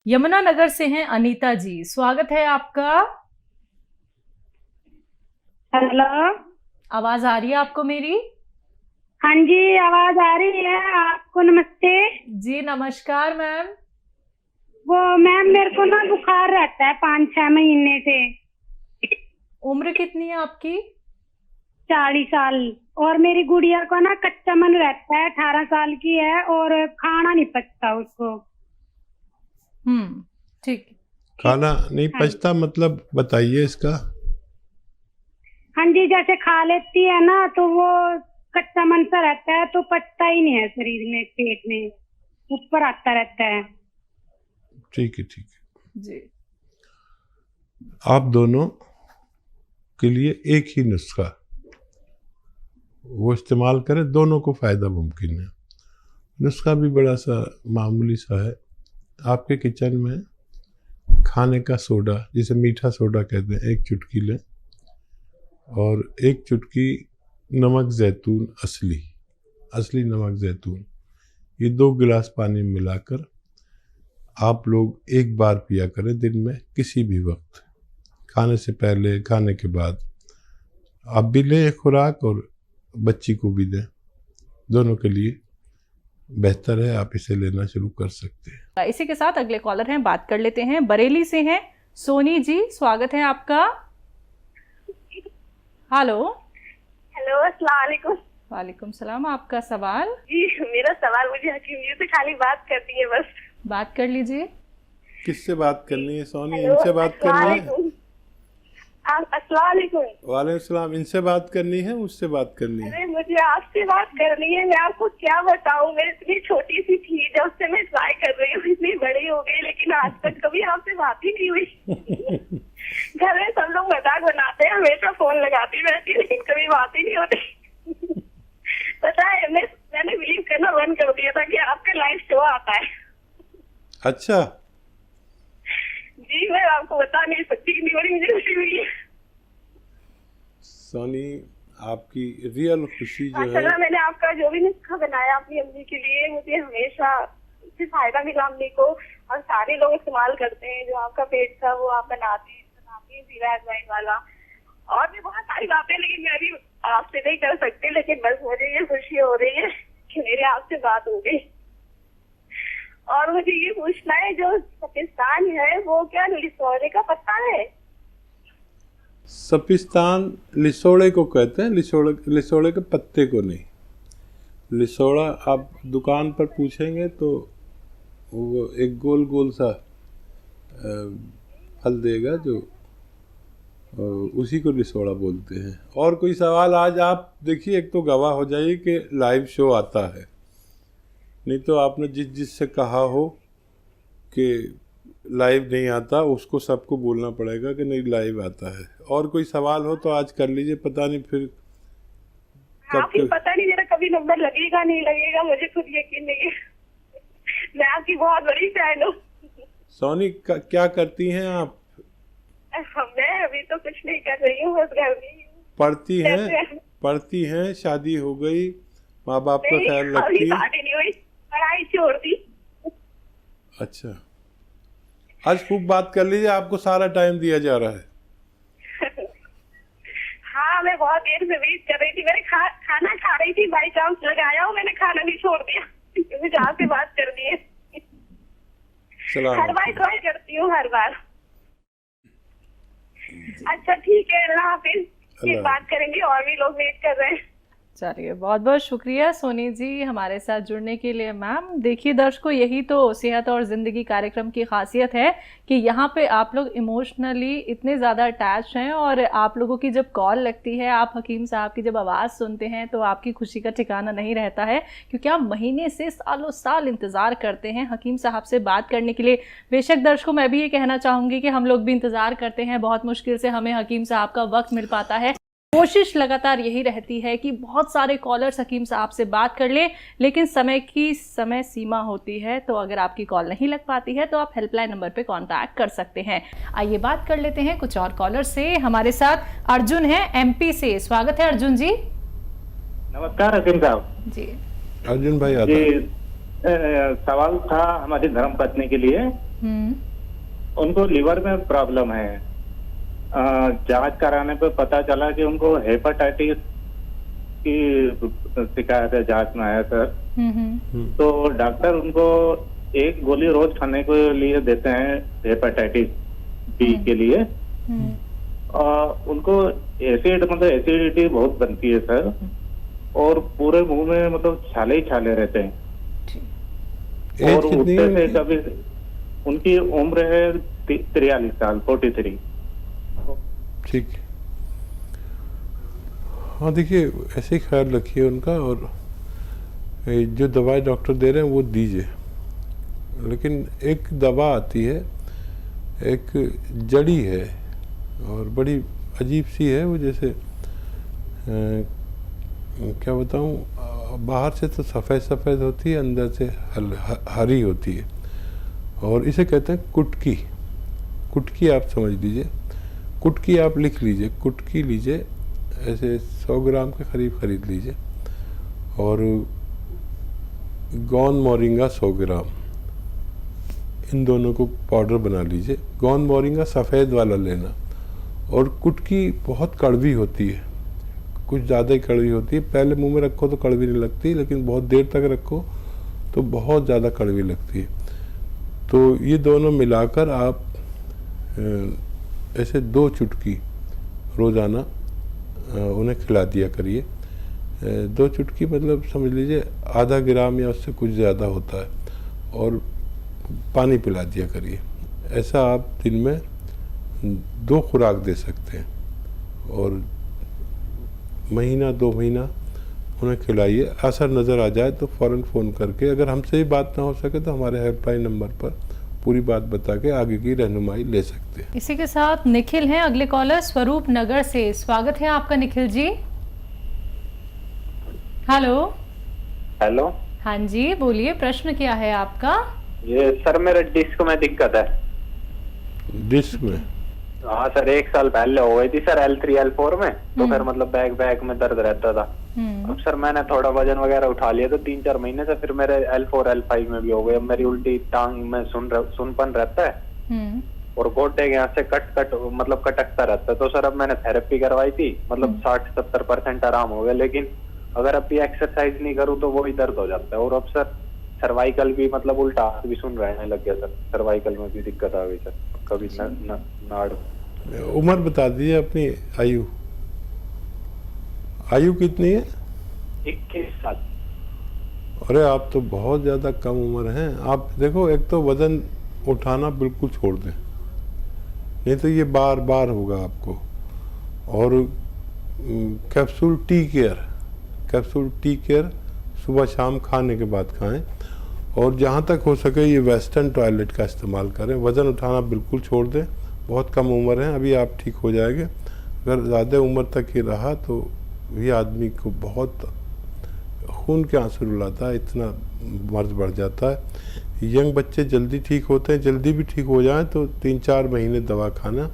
यमुनानगर से हैं अनीता जी, स्वागत है आपका। हेलो। आवाज आ रही है आपको मेरी? हाँ जी, आवाज आ रही है। आपको नमस्ते जी नमस्कार मैम। वो मैम, मेरे को ना बुखार रहता है 5-6 महीने से। उम्र कितनी है आपकी? 40 साल। और मेरी गुड़िया को ना कच्चा मन रहता है, 18 साल की है और खाना नहीं पचता उसको। ठीक। खाना नहीं हाँ पचता मतलब बताइए इसका। हाँ जी, जैसे खा लेती है ना तो वो कच्चा मन सा रहता है, तो पचता ही नहीं है शरीर में, पेट में ऊपर आता रहता है। ठीक है जी। आप दोनों के लिए एक ही नुस्खा वो इस्तेमाल करें, दोनों को फायदा मुमकिन है। नुस्खा भी बड़ा सा मामूली सा है। आपके किचन में खाने का सोडा, जिसे मीठा सोडा कहते हैं, 1 चुटकी लें और 1 चुटकी नमक जैतून, असली नमक जैतून, ये 2 गिलास पानी में मिलाकर आप लोग एक बार पिया करें दिन में, किसी भी वक्त, खाने से पहले, खाने के बाद। आप भी लें खुराक और बच्ची को भी दें, दोनों के लिए बेहतर है। आप इसे लेना शुरू कर सकते हैं। इसी के साथ अगले कॉलर हैं, बात कर लेते हैं। बरेली से हैं सोनी जी, स्वागत है आपका। हेलो। हेलो, अस्सलाम वालेकुम। वालेकुम सलाम। आपका सवाल? जी, मेरा सवाल, मुझे हकीम जी से खाली बात करनी है बस। बात कर लीजिए। किससे बात करनी है सोनी? हेलो, इनसे बात करनी है? अस्सलाम वालेकुम। वालेकुम सलाम। इनसे बात करनी है, उससे बात करनी है? अरे मुझे आपसे बात करनी है। मैं आपको क्या बताऊं, मैं इतनी छोटी सी थी जब से मैं ट्राई कर रही हूँ, इतनी बड़ी हो गई, लेकिन आज तक कभी आपसे बात ही नहीं हुई। घर में सब लोग मजाक बनाते हैं, हमेशा फोन लगाती रहती है, लेकिन कभी बात ही नहीं होती। पता है, मैंने बिलीव करना बंद कर दिया था कि आपका लाइव शो आता है। अच्छा जी, मैं आपको बता नहीं सकती कि बड़ी मुझे खुशी हुई है। सोनी, आपकी रियल खुशी जो है, माशाल्लाह, मैंने आपका जो भी नुस्खा बनाया अपनी अम्मी के लिए, मुझे हमेशा उससे फायदा मिला अम्मी को, और सारे लोग इस्तेमाल करते हैं। जो आपका पेट था वो आप बनाती हैं जीरा अजवाइन वाला, और भी बहुत सारी बातें, लेकिन मैं अभी आपसे नहीं कर सकती। लेकिन बस मुझे ये खुशी हो रही है कि मेरे आपसे बात हो गई। और मुझे ये पूछना है, जो पाकिस्तान है वो क्या लिसोड़े का पत्ता है? सपिस्तान लिसोड़े को कहते हैं, लिसोड़े के पत्ते को नहीं। लिसोड़ा आप दुकान पर पूछेंगे तो वो एक गोल गोल सा फल देगा, जो उसी को लिसोड़ा बोलते हैं। और कोई सवाल? आज आप देखिए, एक तो गवाह हो जाइए कि लाइव शो आता है, नहीं तो आपने जिससे कहा हो कि लाइव नहीं आता, उसको सबको बोलना पड़ेगा कि नहीं लाइव आता है। और कोई सवाल हो तो आज कर लीजिए, पता नहीं फिर आप ही पता नहीं मेरा कभी नंबर लगेगा नहीं लगेगा, मुझे खुद यकीन नहीं है। मैं आपकी बहुत बड़ी फैन हूँ। सोनी, क्या करती हैं आप? मैं अभी तो कुछ नहीं कर रही हूँ, बस घर में ही हूँ। पढ़ती हैं, शादी हो गई, माँ बाप का ख्याल अभी रखती हैं? शादी नहीं हुई, पढ़ाई छोड़ दी। अच्छा, आज खूब बात कर लीजिए, आपको सारा टाइम दिया जा रहा है। हाँ, मैं बहुत देर से वेट कर रही थी। मैंने खाना खा रही थी, बाई चांस लगाया हो, मैंने खाना नहीं छोड़ दिया क्योंकि जहाँ से बात करनी है। हर बार ट्राई करती हूँ, हर बार। अच्छा ठीक है, अल्लाह हाफिज। फिर बात करेंगे, और भी लोग वेट कर रहे हैं। चलिए, बहुत बहुत शुक्रिया सोनी जी हमारे साथ जुड़ने के लिए। मैम देखिए दर्शकों, यही तो सेहत और ज़िंदगी कार्यक्रम की खासियत है कि यहाँ पे आप लोग इमोशनली इतने ज़्यादा अटैच हैं, और आप लोगों की जब कॉल लगती है, आप हकीम साहब की जब आवाज़ सुनते हैं, तो आपकी खुशी का ठिकाना नहीं रहता है, क्योंकि आप महीने से सालों साल इंतज़ार करते हैं हकीम साहब से बात करने के लिए। बेशक दर्शकों, मैं भी ये कहना चाहूँगी कि हम लोग भी इंतज़ार करते हैं, बहुत मुश्किल से हमें हकीम साहब का वक्त मिल पाता है। कोशिश लगातार यही रहती है कि बहुत सारे कॉलर्स हकीम साहब से बात कर ले, लेकिन समय सीमा होती है, तो अगर आपकी कॉल नहीं लग पाती है तो आप हेल्पलाइन नंबर पे कांटेक्ट कर सकते हैं। आइए बात कर लेते हैं कुछ और कॉलर से। हमारे साथ अर्जुन है एमपी से, स्वागत है अर्जुन जी। नमस्कार हकीम साहब जी। अर्जुन भाई आता जी, सवाल था हमारी धर्मपत्नी के लिए। उनको लिवर में प्रॉब्लम है। जांच कराने पे पता चला कि उनको हेपेटाइटिस की शिकायत है, जांच में आया सर। तो डॉक्टर उनको एक गोली रोज खाने के लिए देते हैं हेपेटाइटिस बी के लिए। उनको एसिडिटी बहुत बनती है सर, और पूरे मुंह में मतलब छाले ही छाले रहते हैं। और उठते से कभी, उनकी उम्र है 43 साल, 43। ठीक है, हाँ देखिए ऐसे ही ख्याल रखिए उनका, और जो दवाई डॉक्टर दे रहे हैं वो दीजिए। लेकिन एक दवा आती है, एक जड़ी है और बड़ी अजीब सी है वो, जैसे क्या बताऊँ, बाहर से तो सफ़ेद सफ़ेद होती है, अंदर से हरी होती है, और इसे कहते हैं कुटकी। कुटकी आप समझ लीजिए, कुटकी आप लिख लीजिए, कुटकी लीजिए, ऐसे 100 ग्राम के करीब खरीद लीजिए, और गौन मोरिंगा 100 ग्राम, इन दोनों को पाउडर बना लीजिए। गौन मोरिंगा सफ़ेद वाला लेना। और कुटकी बहुत कड़वी होती है, कुछ ज़्यादा ही कड़वी होती है। पहले मुंह में रखो तो कड़वी नहीं लगती, लेकिन बहुत देर तक रखो तो बहुत ज़्यादा कड़वी लगती है। तो ये दोनों मिलाकर आप ऐसे 2 चुटकी रोज़ाना उन्हें खिला दिया करिए। 2 चुटकी मतलब समझ लीजिए आधा ग्राम या उससे कुछ ज़्यादा होता है, और पानी पिला दिया करिए। ऐसा आप दिन में 2 खुराक दे सकते हैं, और महीना 2 महीना उन्हें खिलाइए। असर नज़र आ जाए तो फ़ौरन फ़ोन करके, अगर हमसे ही बात ना हो सके तो हमारे हेल्पलाइन नंबर पर पूरी बात बता के आगे की रहनुमाई ले सकते हैं। इसी के साथ निखिल हैं अगले कॉलर स्वरूप नगर से। स्वागत है आपका निखिल जी। हेलो। हेलो। हाँ जी बोलिए, प्रश्न क्या है आपका? ये सर मेरे डिस्क में दिक्कत है। डिस्क में? हाँ सर, 1 साल पहले हो गई थी सर, L3 L4 में। तो फिर मतलब बैक में दर्द रहता था। अब सर मैंने थोड़ा वजन वगैरह उठा लिया, तो 3-4 महीने से फिर मेरे L4 L5 में भी हो गई। अब मेरी उल्टी टांग में सुनपन रहता है, और गोटे के यहाँ से मतलब कटकता रहता है। तो सर अब मैंने थेरेपी करवाई थी, मतलब 60-70% आराम हो गया। लेकिन अगर अभी एक्सरसाइज नहीं करूँ तो वही दर्द हो जाता है। और अब सर सर्वाइकल भी मतलब उल्टा हाथ भी सुन रहने लग गया सर, सर्वाइकल में भी दिक्कत आ गई सर, कभी नाड़। उम्र बता दीजिए अपनी, आयु कितनी है? 21 साल। अरे आप तो बहुत ज़्यादा कम उम्र हैं। आप देखो, एक तो वज़न उठाना बिल्कुल छोड़ दें, नहीं तो ये बार बार होगा आपको। और कैप्सूल टी केयर सुबह शाम खाने के बाद खाएं, और जहाँ तक हो सके ये वेस्टर्न टॉयलेट का इस्तेमाल करें। वज़न उठाना बिल्कुल छोड़ दें, बहुत कम उम्र है, अभी आप ठीक हो जाएंगे। अगर ज़्यादा उम्र तक ही रहा तो ये आदमी को बहुत खून के आंसू रुलाता है, इतना मर्ज बढ़ जाता है। यंग बच्चे जल्दी ठीक होते हैं, जल्दी भी ठीक हो जाएं तो 3-4 महीने दवा खाना,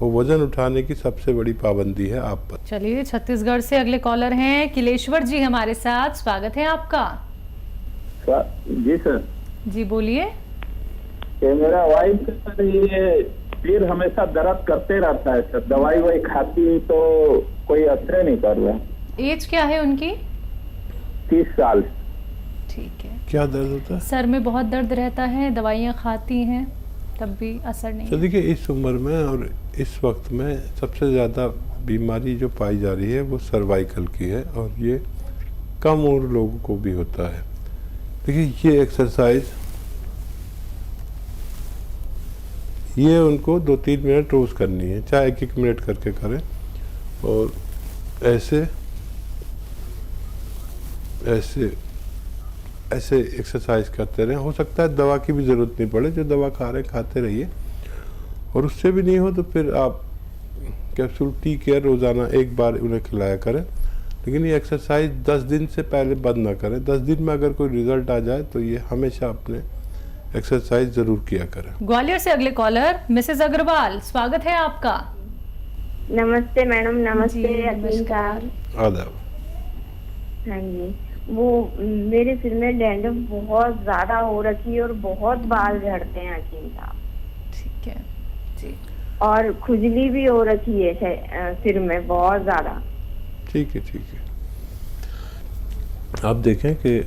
और वज़न उठाने की सबसे बड़ी पाबंदी है आप पर। चलिए, छत्तीसगढ़ से अगले कॉलर हैं किलेश्वर जी हमारे साथ। स्वागत है आपका। जी सर। जी बोलिए। मेरा वाइफ सर ये सिर हमेशा दर्द करते रहता है सर, दवाई वही खाती तो कोई असर नहीं कर रहा। एज क्या है उनकी? 30 साल। ठीक है। क्या दर्द होता है? सर में बहुत दर्द रहता है, दवाइयाँ खाती हैं तब भी असर नहीं। तो देखिए, इस उम्र में और इस वक्त में सबसे ज़्यादा बीमारी जो पाई जा रही है वो सर्वाइकल की है, और ये कम उम्र लोगों को भी होता है। देखिए ये एक्सरसाइज, ये उनको 2-3 मिनट रोज़ करनी है, चाहे 1-1 मिनट करके करें, और ऐसे ऐसे ऐसे एक्सरसाइज करते रहें। हो सकता है दवा की भी ज़रूरत नहीं पड़े, जो दवा खा रहे हैं खाते रहिए, और उससे भी नहीं हो तो फिर आप कैप्सूल टी केयर रोज़ाना 1 बार उन्हें खिलाया करें। लेकिन ये एक्सरसाइज 10 दिन से पहले बंद ना करें। 10 दिन में अगर कोई रिजल्ट आ जाए तो ये हमेशा अपने एक्सरसाइज ज़रूर किया करें। ग्वालियर से अगले कॉलर मिसेस अग्रवाल, स्वागत है आपका। नमस्ते मैडम। नमस्ते। नमस्कार। आदाब। हाँ जी, वो मेरे सिर में डैंड्रफ बहुत ज्यादा हो रखी है और बहुत बाल झड़ते हैं हकीम साहब। ठीक है जी। और खुजली भी हो रखी है सिर में बहुत ज्यादा। ठीक है ठीक है। आप देखें कि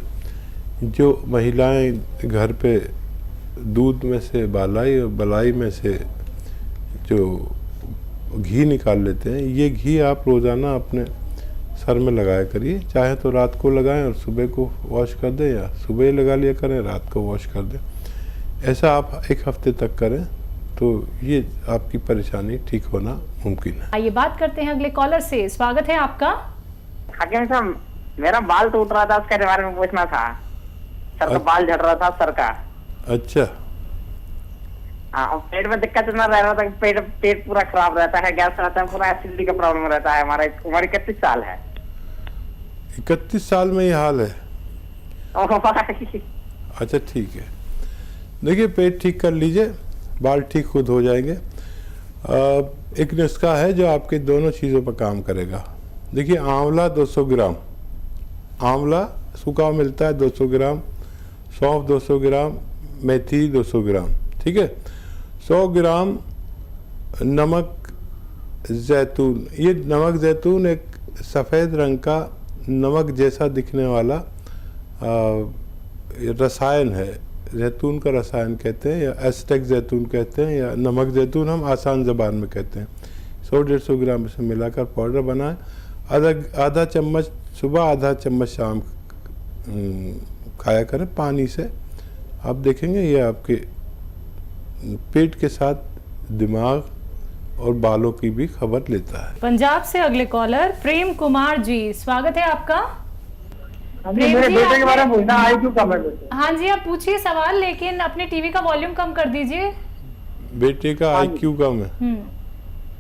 जो महिलाएं घर पे दूध में से बालाई और बलाई में से जो घी निकाल लेते हैं, ये घी आप रोज़ाना अपने सर में लगाया करिए। चाहे तो रात को लगाएं और सुबह को वॉश कर दें, या सुबह लगा लिया करें, रात को वॉश कर दें। ऐसा आप 1 हफ्ते तक करें तो ये आपकी परेशानी ठीक होना मुमकिन है। आइए बात करते हैं अगले कॉलर से। स्वागत है आपका। हकीम साहब, मेरा बाल टूट रहा था, उसके बारे में पूछना था। सर का बाल झड़ रहा था सर का। अच्छा। हाँ, पेट में दिक्कत इतना रह रहा था कि पेट पूरा खराब रहता है, गैस रहता है, पूरा एसिडिटी का प्रॉब्लम रहता है। हमारा उम्र 31 साल है। 31 साल में ये हाल है? अच्छा ठीक है। देखिए, पेट ठीक कर लीजिए, बाल ठीक खुद हो जाएंगे। एक नुस्खा है जो आपके दोनों चीज़ों पर काम करेगा। देखिए, आंवला 200 ग्राम, आंवला सूखा मिलता है 200 ग्राम, सौंफ 200 ग्राम, मेथी 200 ग्राम, ठीक है। 100 ग्राम नमक जैतून। ये नमक जैतून एक सफ़ेद रंग का नमक जैसा दिखने वाला रसायन है। जैतून का रसायन कहते हैं, या एस्टेक जैतून कहते हैं, या नमक जैतून हम आसान ज़बान में कहते हैं। 100-150 ग्राम इसे मिलाकर पाउडर बनाएं। आधा चम्मच सुबह, आधा चम्मच शाम खाया करें पानी से। आप देखेंगे ये आपके पेट के साथ दिमाग और बालों की भी खबर लेता है। पंजाब से अगले कॉलर प्रेम कुमार जी, स्वागत है आपका। मेरे बेटे के बारे में पूछना, IQ कम है बेटे। हाँ जी, आप पूछिए सवाल, लेकिन अपने टीवी का वॉल्यूम कम कर दीजिए। बेटे का IQ कम है?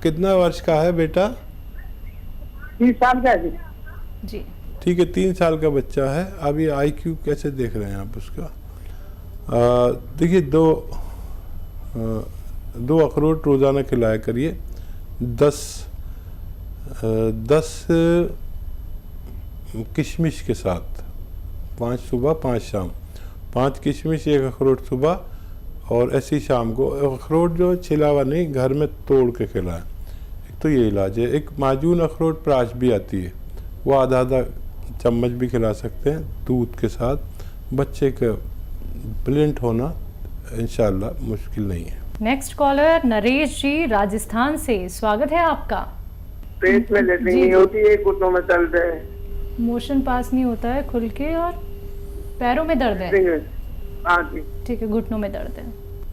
कितना वर्ष का है बेटा? 30 साल का है जी। ठीक है, 3 साल का बच्चा है। अब ये IQ कैसे देख रहे हैं आप उसका? देखिए, दो अखरोट रोज़ाना खिलाया करिए। 10 किशमिश के साथ, 5 सुबह 5 शाम। 5 किशमिश, 1 अखरोट सुबह और ऐसी शाम को। अखरोट जो छिला हुआ नहीं, घर में तोड़ के खिलाएं। एक तो ये इलाज है। एक माजून अखरोट प्राश भी आती है, वो आधा चम्मच भी खिला सकते हैं दूध के साथ। बच्चे का ब्रिलियंट होना इंशाल्लाह मुश्किल नहीं है। नेक्स्ट कॉलर नरेश जी, राजस्थान से, स्वागत है आपका। पेट में लेटरिन नहीं होती है, घुटनों में दर्द है, मोशन पास नहीं होता है खुल के, और पैरों में दर्द है। हाँ जी। ठीक है, घुटनों में दर्द है।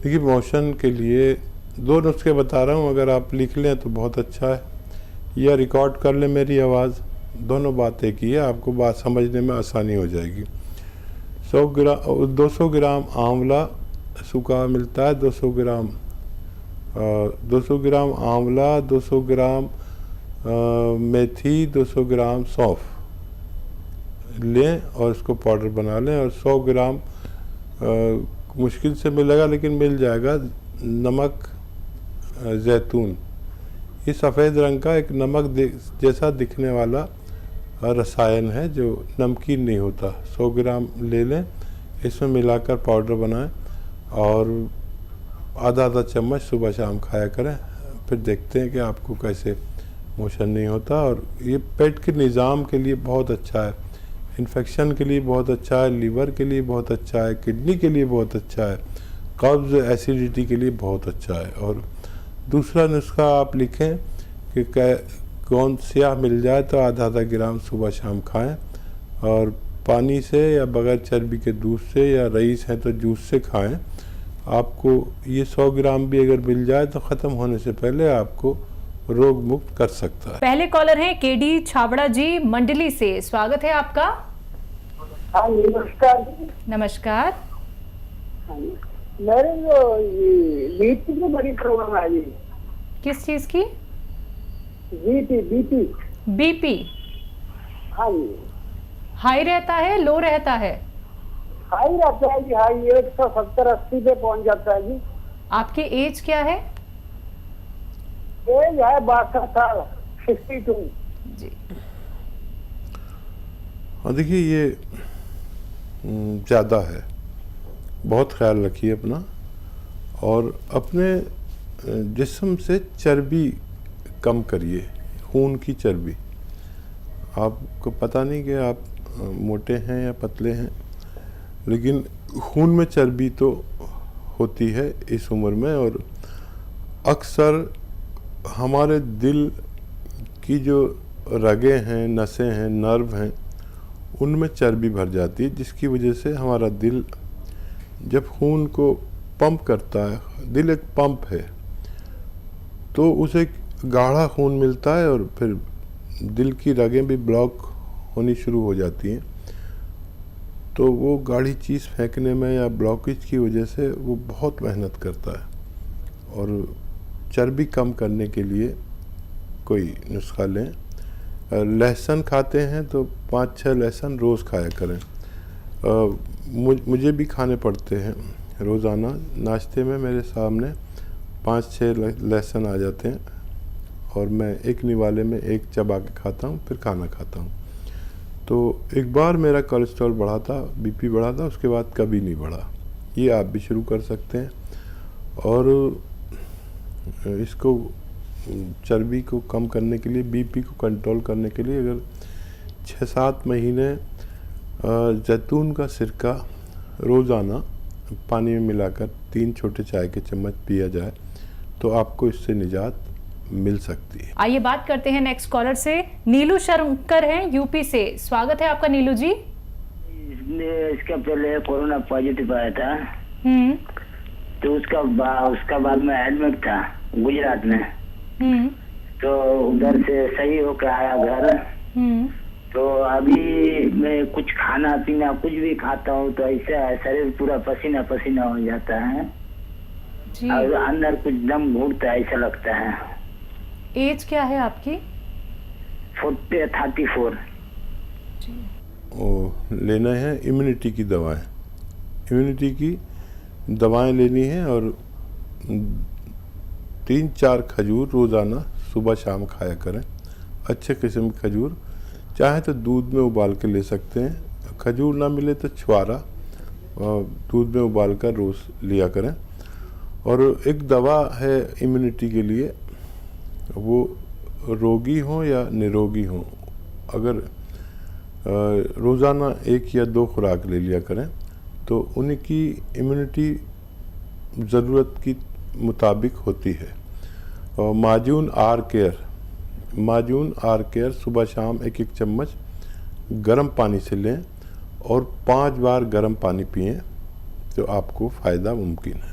देखिए, मोशन के लिए 2 नुस्खे बता रहा हूँ, अगर आप लिख लें तो बहुत अच्छा है, या रिकॉर्ड कर लें मेरी आवाज़। दोनों बातें की है, आपको बात समझने में आसानी हो जाएगी। 200 ग्राम आंवला सूखा मिलता है, 200 ग्राम आंवला, 200 ग्राम मेथी, 200 ग्राम सौंफ लें और इसको पाउडर बना लें। और 100 ग्राम मुश्किल से मिलेगा लेकिन मिल जाएगा नमक जैतून। ये सफ़ेद रंग का एक नमक जैसा दिखने वाला रसायन है जो नमकीन नहीं होता। 100 ग्राम ले लें, इसमें मिलाकर पाउडर बनाएं और आधा चम्मच सुबह शाम खाया करें। फिर देखते हैं कि आपको कैसे मोशन नहीं होता। और ये पेट के निज़ाम के लिए बहुत अच्छा है, इन्फेक्शन के लिए बहुत अच्छा है, लीवर के लिए बहुत अच्छा है, किडनी के लिए बहुत अच्छा है, कब्ज़ एसिडिटी के लिए बहुत अच्छा है। और दूसरा नुस्खा आप लिखें कि कौन स्याह मिल जाए तो आधा ग्राम सुबह शाम खाएं, और पानी से या बगैर चर्बी के दूध से, या रईस है तो जूस से खाएं। आपको ये 100 ग्राम भी अगर मिल जाए तो ख़त्म होने से पहले आपको रोग मुक्त कर सकता है। पहले कॉलर हैं केडी छाबड़ा जी, मंडली से, स्वागत है आपका। हाँ, नमस्कार। नमस्कार। मेरे जो बीपी की बड़ी प्रॉब्लम है जी। किस चीज की? बीपी। हाँ जी। हाई रहता है, लो रहता है? हाई रहता है जी, हाई 170-80 पे पहुंच जाता है जी। आपकी एज क्या है? एज है 62 साल, 62 जी। और देखिए ये ज़्यादा है, बहुत ख्याल रखिए अपना, और अपने जिस्म से चर्बी कम करिए, खून की चर्बी। आपको पता नहीं कि आप मोटे हैं या पतले हैं, लेकिन खून में चर्बी तो होती है इस उम्र में, और अक्सर हमारे दिल की जो रगें हैं, नसें हैं, नर्व हैं, उनमें चर्बी भर जाती है, जिसकी वजह से हमारा दिल जब खून को पंप करता है, दिल एक पंप है, तो उसे गाढ़ा खून मिलता है और फिर दिल की रगें भी ब्लॉक होनी शुरू हो जाती हैं। तो वो गाढ़ी चीज़ फेंकने में या ब्लॉकेज की वजह से वो बहुत मेहनत करता है। और चर्बी कम करने के लिए कोई नुस्खा लें। लहसुन खाते हैं तो 5-6 लहसुन रोज़ खाया करें। मुझे भी खाने पड़ते हैं रोज़ाना। नाश्ते में मेरे सामने 5-6 लहसुन आ जाते हैं और मैं एक निवाले में एक चबा के खाता हूँ, फिर खाना खाता हूँ। तो एक बार मेरा कोलेस्ट्रॉल बढ़ा था, बीपी बढ़ा था, उसके बाद कभी नहीं बढ़ा। ये आप भी शुरू कर सकते हैं। और इसको चर्बी को कम करने के लिए, बीपी को कंट्रोल करने के लिए अगर 6-7 महीने जैतून का सिरका रोज़ाना पानी में मिलाकर 3 छोटे चाय के चम्मच पिया जाए तो आपको इससे निजात मिल सकती है। आइए बात करते हैं नेक्स्ट कॉलर से। नीलू शंकर हैं यूपी से। स्वागत है आपका नीलू जी। इसका पहले कोरोना पॉजिटिव आया था, तो उसका बाद में एडमिट था गुजरात में। तो उधर से सही होकर आया घर। तो अभी मैं कुछ खाना पीना कुछ भी खाता हूँ तो ऐसा शरीर पूरा पसीना पसीना हो जाता है जी। और अंदर कुछ दम घुटता है, ऐसा लगता है। एज क्या है आपकी? 34। लेना है इम्यूनिटी की दवाएं। इम्यूनिटी की दवाएं लेनी है और 3-4 खजूर रोज़ाना सुबह शाम खाया करें। अच्छे किस्म के खजूर, चाहे तो दूध में उबाल के ले सकते हैं। खजूर ना मिले तो छुआरा दूध में उबाल कर रोज़ लिया करें। और एक दवा है इम्यूनिटी के लिए, वो रोगी हो या निरोगी हो, अगर रोज़ाना 1 या 2 खुराक ले लिया करें तो उनकी इम्यूनिटी ज़रूरत की मुताबिक होती है। और माजून आर केयर सुबह शाम 1-1 चम्मच गर्म पानी से लें और 5 बार गर्म पानी पिएं तो आपको फ़ायदा मुमकिन है।